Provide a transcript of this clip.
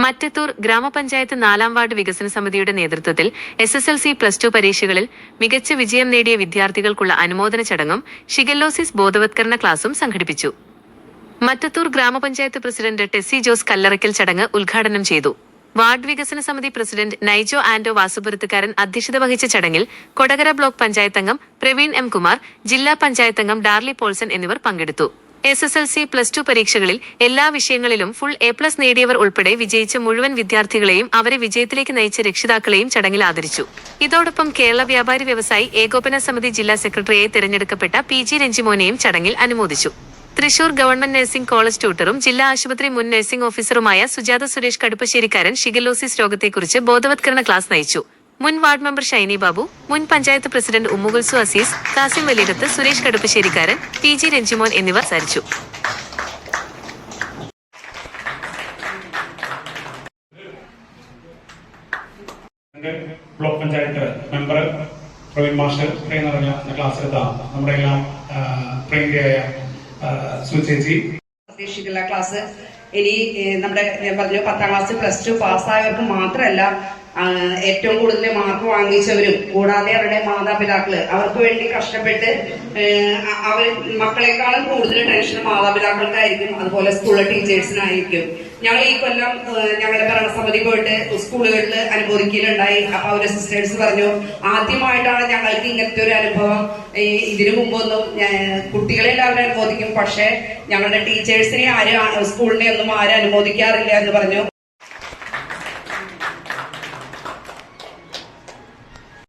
മറ്റത്തൂർ ഗ്രാമപഞ്ചായത്ത് 4-ാം വാർഡ് വികസന സമിതിയുടെ നേതൃത്വത്തിൽ SSLC+2 പരീക്ഷകളിൽ മികച്ച വിജയം നേടിയ വിദ്യാർത്ഥികൾക്കുള്ള അനുമോദന ചടങ്ങും ഷിഗല്ലോസിസ് ബോധവത്കരണ ക്ലാസും സംഘടിപ്പിച്ചു. മറ്റത്തൂർ ഗ്രാമപഞ്ചായത്ത് പ്രസിഡന്റ് ടെസ്സി ജോസ് കല്ലറയ്ക്കൽ ചടങ്ങ് ഉദ്ഘാടനം ചെയ്തു. വാർഡ് വികസന സമിതി പ്രസിഡന്റ് നൈജോ ആന്റോ വാസുപുരത്തുകാരൻ അധ്യക്ഷത വഹിച്ച ചടങ്ങിൽ കൊടകര ബ്ലോക്ക് പഞ്ചായത്ത് അംഗം പ്രവീൺ M. കുമാർ, ജില്ലാ പഞ്ചായത്ത് അംഗം ഡാർലി പോൾസൺ എന്നിവർ പങ്കെടുത്തു. SSLC+2 പരീക്ഷകളിൽ എല്ലാ വിഷയങ്ങളിലും ഫുൾ A+ നേടിയവർ ഉൾപ്പെടെ വിജയിച്ച മുഴുവൻ വിദ്യാർത്ഥികളെയും അവരെ വിജയത്തിലേക്ക് നയിച്ച രക്ഷിതാക്കളെയും ചടങ്ങിൽ ആദരിച്ചു. ഇതോടൊപ്പം കേരള വ്യാപാരി വ്യവസായി ഏകോപന സമിതി ജില്ലാ സെക്രട്ടറിയായി തെരഞ്ഞെടുക്കപ്പെട്ട PG രഞ്ജിമോനെയും ചടങ്ങിൽ അനുമോദിച്ചു. തൃശൂർ ഗവൺമെന്റ് നഴ്സിംഗ് കോളേജ് ട്യൂട്ടറും ജില്ലാ ആശുപത്രി മുൻ നഴ്സിംഗ് ഓഫീസറുമായ സുജാത സുരേഷ് കടുപ്പശ്ശേരിക്കാരൻ ഷിഗല്ലോസിസ് രോഗത്തെക്കുറിച്ച് ബോധവത്കരണ ക്ലാസ് നയിച്ചു. മുൻ വാർഡ് മെമ്പർ ഷൈനി ബാബു, മുൻ പഞ്ചായത്ത് പ്രസിഡന്റ് ഉമ്മുകുൽസു അസീസ്, കാസിം വലിയടത്ത്, സുരേഷ് കടുപ്പശ്ശേരിക്കാരൻ, PG രഞ്ജിമോൻ എന്നിവർ സംസാരിച്ചു. Block panchayat member Praveen master നിറഞ്ഞ ക്ലാസ്സിലെത്താം നമ്മുടെ എല്ലാം പ്രിയങ്കയായ സുചേച്ചി ഉദ്ദേശിക്കുന്ന ക്ലാസ് ഇനി നമ്മുടെ ഞാൻ പറഞ്ഞു 10ാം ക്ലാസ് +2 പാസ്സായവർക്ക് മാത്രമല്ല ഏറ്റവും കൂടുതൽ മാർക്ക് വാങ്ങിച്ചവരും കൂടാതെ അവരുടെ മാതാപിതാക്കള് അവർക്ക് വേണ്ടി കഷ്ടപ്പെട്ട് അവർ മക്കളെക്കാളും കൂടുതൽ ടെൻഷൻ മാതാപിതാക്കൾക്കായിരിക്കും, അതുപോലെ സ്കൂളിലെ ടീച്ചേഴ്സിനായിരിക്കും. ഞങ്ങൾ ഈ കൊല്ലം ഞങ്ങളുടെ ഭരണസമിതി പോയിട്ട് സ്കൂളുകളിൽ അനുഭവിക്കലുണ്ടായി. അപ്പൊ അവരുടെ സിസ്റ്റേഴ്സ് പറഞ്ഞു, ആദ്യമായിട്ടാണ് ഞങ്ങൾക്ക് ഇങ്ങനത്തെ ഒരു അനുഭവം. ഇതിനു മുമ്പൊന്നും കുട്ടികളെല്ലാവരും അനുമോദിക്കും, പക്ഷെ ഞങ്ങളുടെ ടീച്ചേഴ്സിനെ സ്കൂളിനെ ഒന്നും ആരും അനുമോദിക്കാറില്ല എന്ന് പറഞ്ഞു.